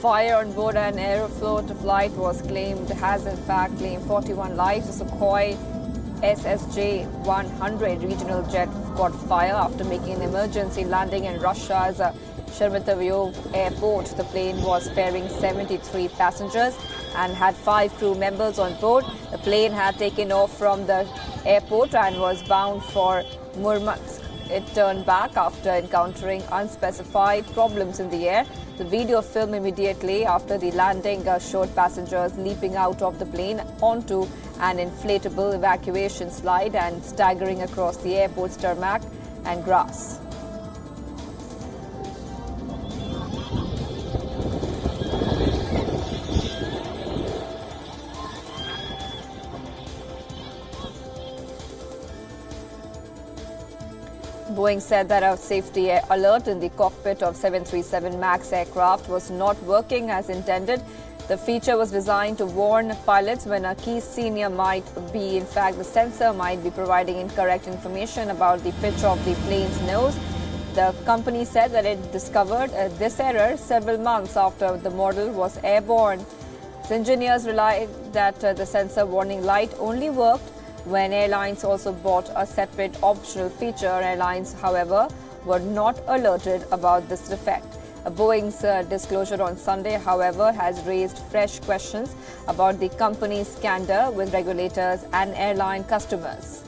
fire on board an Aeroflot flight has in fact claimed 41 lives. The Sukhoi SSJ-100 regional jet caught fire after making an emergency landing in Russia's Sheremetyevo airport. The plane was ferrying 73 passengers and had 5 crew members on board. The plane had taken off from the airport and was bound for Murmansk. It turned back after encountering unspecified problems in the air. The video film immediately after the landing showed passengers leaping out of the plane onto an inflatable evacuation slide and staggering across the airport's tarmac and grass. Boeing said that a safety alert in the cockpit of 737 MAX aircraft was not working as intended. The feature was designed to warn pilots when a key senior might be, in fact, the sensor might be providing incorrect information about the pitch of the plane's nose. The company said that it discovered this error several months after the model was airborne. Its engineers relied that the sensor warning light only worked when airlines also bought a separate optional feature. Airlines, however, were not alerted about this defect. Boeing's disclosure on Sunday, however, has raised fresh questions about the company's candor with regulators and airline customers.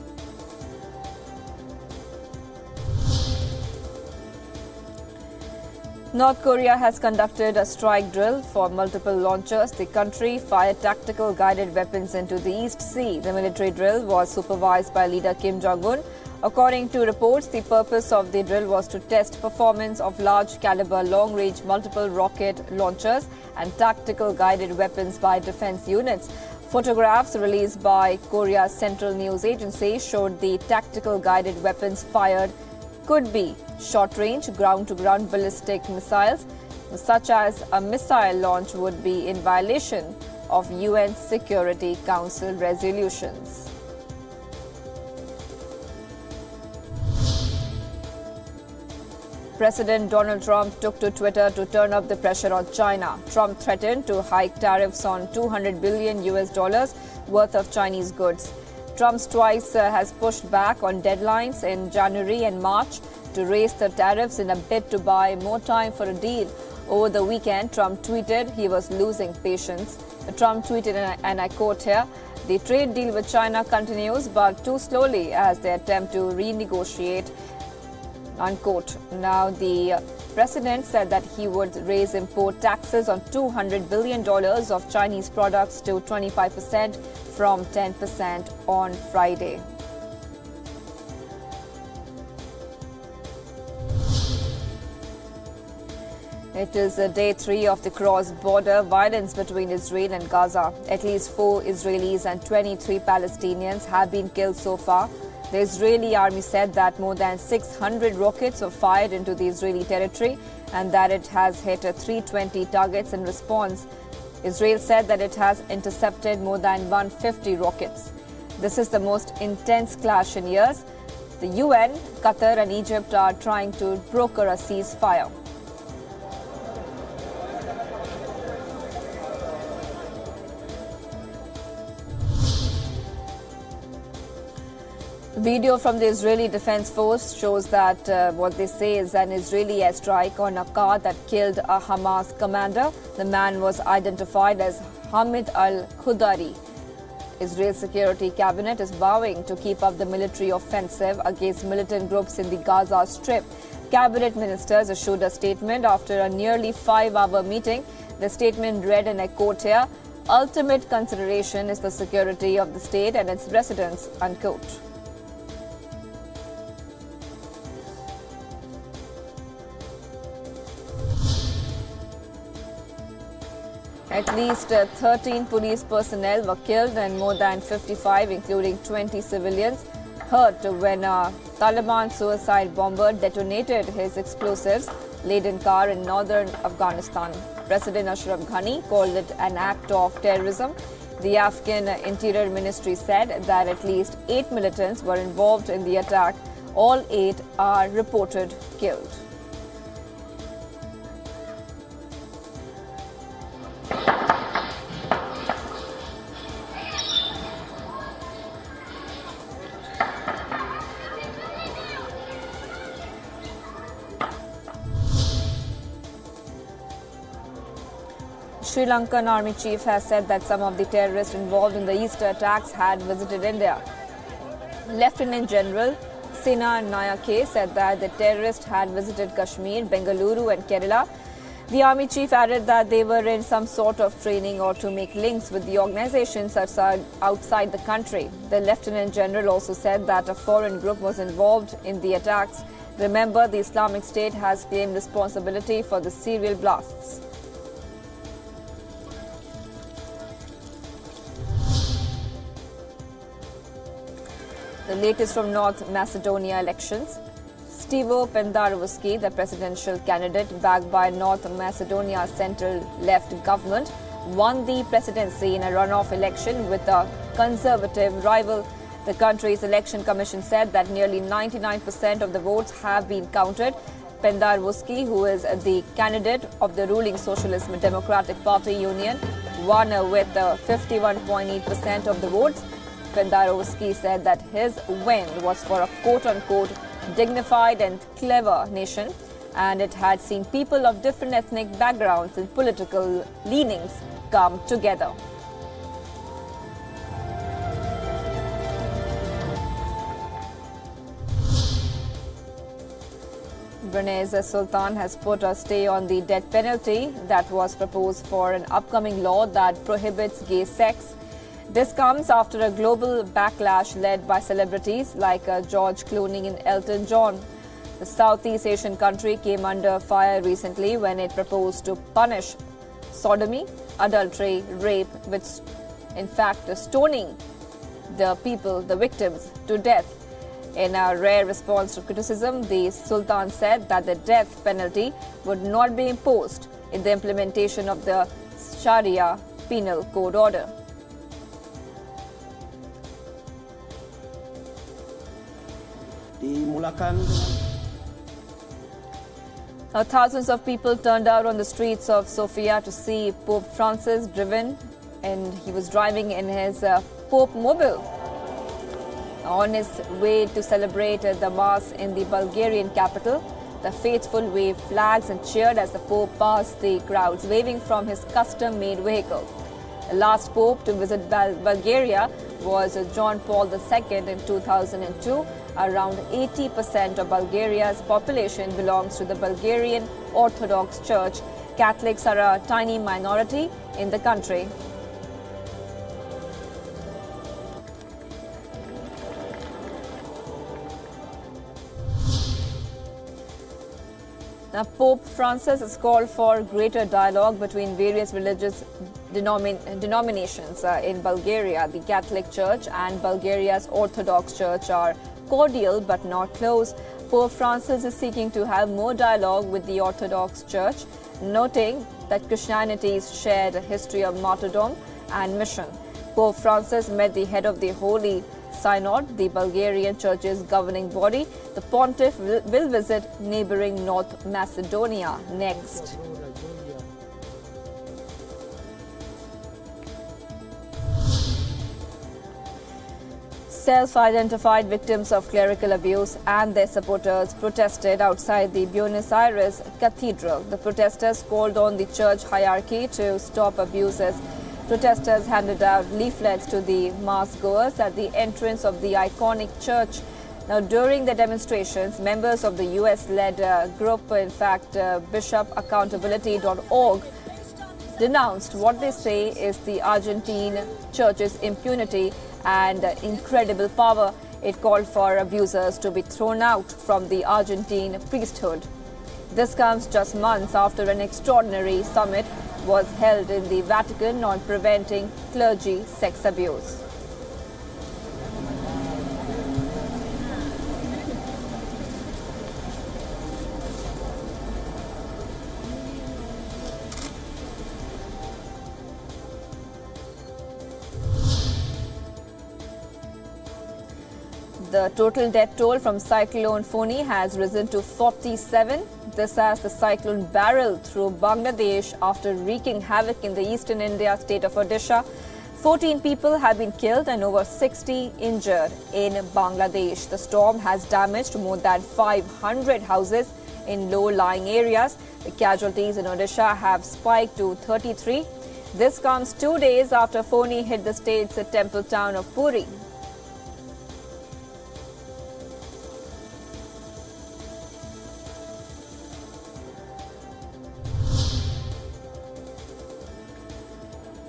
North Korea has conducted a strike drill for multiple launchers. The country fired tactical guided weapons into the East Sea. The military drill was supervised by leader Kim Jong-un. According to reports, the purpose of the drill was to test performance of large-caliber long-range multiple rocket launchers and tactical guided weapons by defense units. Photographs released by Korea's Central News Agency showed the tactical guided weapons fired could be short-range ground-to-ground ballistic missiles. Such as a missile launch would be in violation of UN Security Council resolutions. President Donald Trump took to Twitter to turn up the pressure on China. Trump threatened to hike tariffs on $200 billion worth of Chinese goods. Trump twice has pushed back on deadlines in January and March to raise the tariffs in a bid to buy more time for a deal. Over the weekend, Trump tweeted he was losing patience. Trump tweeted, and I quote here, "The trade deal with China continues, but too slowly as they attempt to renegotiate," unquote. Now, the president said that he would raise import taxes on $200 billion of Chinese products to 25% from 10% on Friday. It is day 3 of the cross-border violence between Israel and Gaza. At least 4 Israelis and 23 Palestinians have been killed so far. The Israeli army said that more than 600 rockets were fired into the Israeli territory and that it has hit 320 targets in response. Israel said that it has intercepted more than 150 rockets. This is the most intense clash in years. The UN, Qatar and Egypt are trying to broker a ceasefire. Video from the Israeli Defense Force shows that what they say is an Israeli airstrike on a car that killed a Hamas commander. The man was identified as Hamid al-Khudari. Israel's security cabinet is vowing to keep up the military offensive against militant groups in the Gaza Strip. Cabinet ministers issued a statement after a nearly 5-hour meeting. The statement read, and I quote here, "Ultimate consideration is the security of the state and its residents," unquote. At least 13 police personnel were killed and more than 55, including 20 civilians, hurt when a Taliban suicide bomber detonated his explosives-laden car in northern Afghanistan. President Ashraf Ghani called it an act of terrorism. The Afghan Interior Ministry said that at least 8 militants were involved in the attack. All 8 are reported killed. Sri Lankan army chief has said that some of the terrorists involved in the Easter attacks had visited India. Lieutenant General Sena Nayake said that the terrorists had visited Kashmir, Bengaluru and Kerala. The army chief added that they were in some sort of training or to make links with the organizations outside the country. The Lieutenant General also said that a foreign group was involved in the attacks. Remember, the Islamic State has claimed responsibility for the serial blasts. The latest from North Macedonia elections. Stevo Pendarovski, the presidential candidate backed by North Macedonia's centre-left government, won the presidency in a runoff election with a conservative rival. The country's election commission said that nearly 99% of the votes have been counted. Pendarovski, who is the candidate of the ruling Socialist Democratic Party Union, won with 51.8% of the votes. Pendarovski said that his win was for a quote-unquote dignified and clever nation, and it had seen people of different ethnic backgrounds and political leanings come together. Brunei's Sultan has put a stay on the death penalty that was proposed for an upcoming law that prohibits gay sex. This comes after a global backlash led by celebrities like George Clooney and Elton John. The Southeast Asian country came under fire recently when it proposed to punish sodomy, adultery, rape, with in fact stoning the victims to death. In a rare response to criticism, the Sultan said that the death penalty would not be imposed in the implementation of the Sharia penal code order. Thousands of people turned out on the streets of Sofia to see Pope Francis and he was driving in his Pope mobile on his way to celebrate the Mass in the Bulgarian capital. The faithful waved flags and cheered as the Pope passed the crowds, waving from his custom-made vehicle. The last Pope to visit Bulgaria was John Paul II in 2002. Around 80% of Bulgaria's population belongs to the Bulgarian Orthodox Church. Catholics are a tiny minority in the country. Now, Pope Francis has called for greater dialogue between various religious denominations in Bulgaria. The Catholic Church and Bulgaria's Orthodox Church are cordial but not close. Pope Francis is seeking to have more dialogue with the Orthodox Church, noting that Christianity's shared history of martyrdom and mission. Pope Francis met the head of the Holy Synod, the Bulgarian Church's governing body. The pontiff will visit neighboring North Macedonia next. Self-identified victims of clerical abuse and their supporters protested outside the Buenos Aires Cathedral. The protesters called on the church hierarchy to stop abuses. Protesters handed out leaflets to the mass goers at the entrance of the iconic church. Now, during the demonstrations, members of the US-led group, bishopaccountability.org, denounced what they say is the Argentine church's impunity and incredible power. It called for abusers to be thrown out from the Argentine priesthood. This comes just months after an extraordinary summit was held in the Vatican on preventing clergy sex abuse. The total death toll from Cyclone Fani has risen to 47. This as the cyclone barreled through Bangladesh after wreaking havoc in the eastern India state of Odisha. 14 people have been killed and over 60 injured in Bangladesh. The storm has damaged more than 500 houses in low-lying areas. The casualties in Odisha have spiked to 33. This comes 2 days after Fani hit the state's temple town of Puri.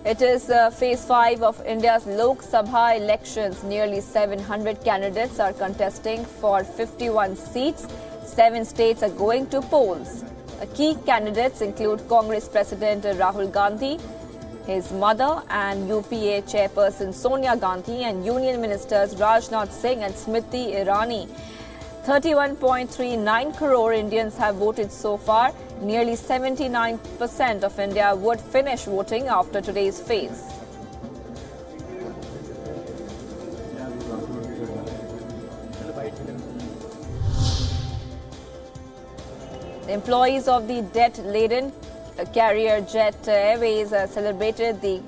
It is phase 5 of India's Lok Sabha elections. Nearly 700 candidates are contesting for 51 seats. 7 states are going to polls. Key candidates include Congress President Rahul Gandhi, his mother and UPA Chairperson Sonia Gandhi, and Union Ministers Rajnath Singh and Smriti Irani. 31.39 crore Indians have voted so far. Nearly 79% of India would finish voting after today's phase. The employees of the debt-laden carrier Jet Airways celebrated the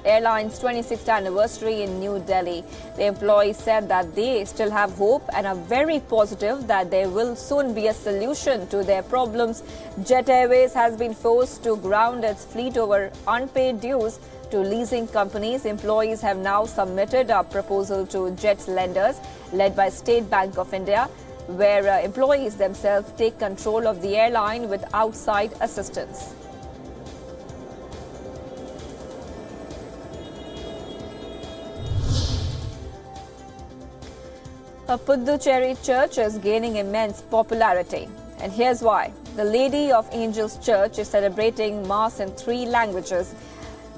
airline's 26th anniversary in New Delhi. The employees said that they still have hope and are very positive that there will soon be a solution to their problems. Jet Airways has been forced to ground its fleet over unpaid dues to leasing companies. Employees have now submitted a proposal to Jet's lenders, led by State Bank of India, where employees themselves take control of the airline with outside assistance. A Puducherry church is gaining immense popularity. And here's why. The Lady of Angels Church is celebrating Mass in 3 languages.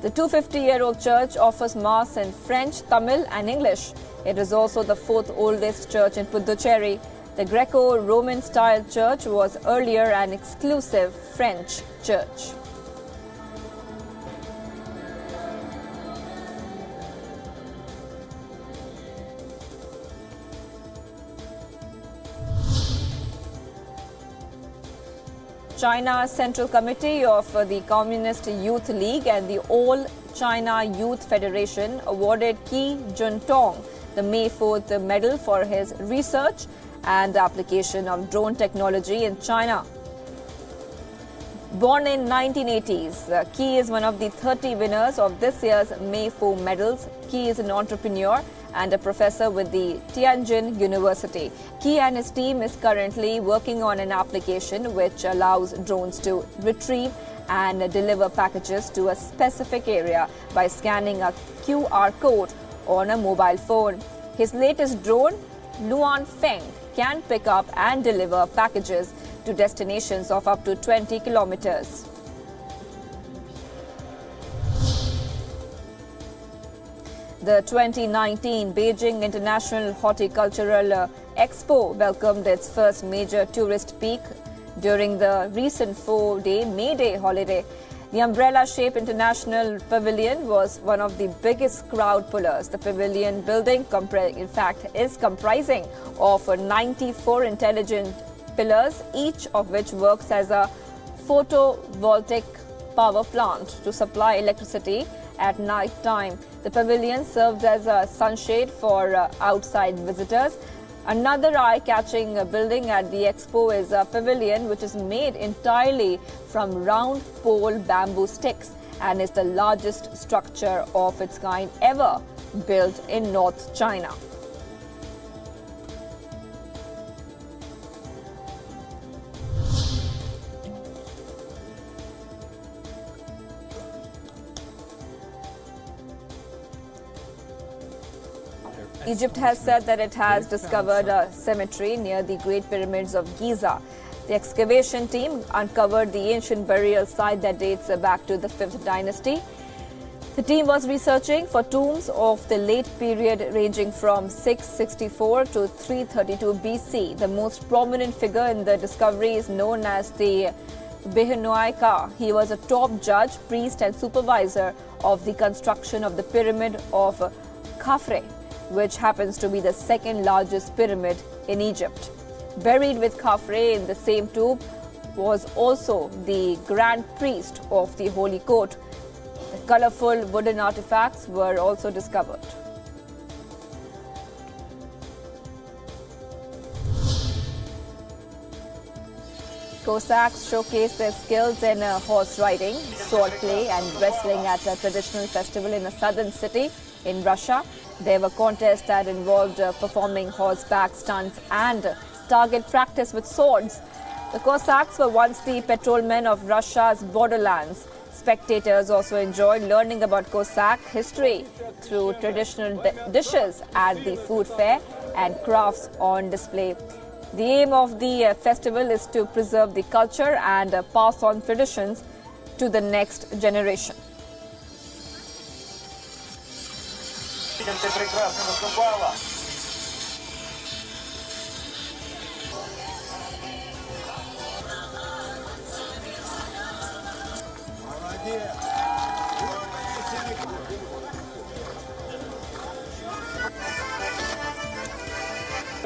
The 250-year-old church offers Mass in French, Tamil and English. It is also the 4th oldest church in Puducherry. The Greco-Roman style church was earlier an exclusive French church. China Central Committee of the Communist Youth League and the All China Youth Federation awarded Qi Juntong the May 4th medal for his research and application of drone technology in China. Born in 1980s, Qi is one of the 30 winners of this year's May 4 medals. Qi is an entrepreneur and a professor with the Tianjin University. Qi and his team is currently working on an application which allows drones to retrieve and deliver packages to a specific area by scanning a QR code on a mobile phone. His latest drone, Luan Feng, can pick up and deliver packages to destinations of up to 20 kilometers. The 2019 Beijing International Horticultural Expo welcomed its first major tourist peak during the recent 4-day May Day holiday. The umbrella-shaped International Pavilion was one of the biggest crowd pullers. The pavilion building, in fact, is comprising of 94 intelligent pillars, each of which works as a photovoltaic power plant to supply electricity at night time. The pavilion serves as a sunshade for outside visitors. Another eye-catching building at the expo is a pavilion which is made entirely from round pole bamboo sticks and is the largest structure of its kind ever built in North China. Egypt has said that it has discovered a cemetery near the Great Pyramids of Giza. The excavation team uncovered the ancient burial site that dates back to the 5th dynasty. The team was researching for tombs of the late period ranging from 664 to 332 BC. The most prominent figure in the discovery is known as the Behunoika. He was a top judge, priest and supervisor of the construction of the pyramid of Khafre, which happens to be the second largest pyramid in Egypt. Buried with Khafre in the same tomb was also the grand priest of the Holy Court. The colorful wooden artifacts were also discovered. Cossacks showcased their skills in horse riding, sword play and wrestling at a traditional festival in a southern city in Russia. There were contests that involved performing horseback stunts and target practice with swords. The Cossacks were once the patrolmen of Russia's borderlands. Spectators also enjoyed learning about Cossack history through traditional dishes at the food fair and crafts on display. The aim of the festival is to preserve the culture and pass on traditions to the next generation.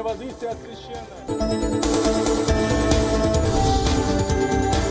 Воды все освещены.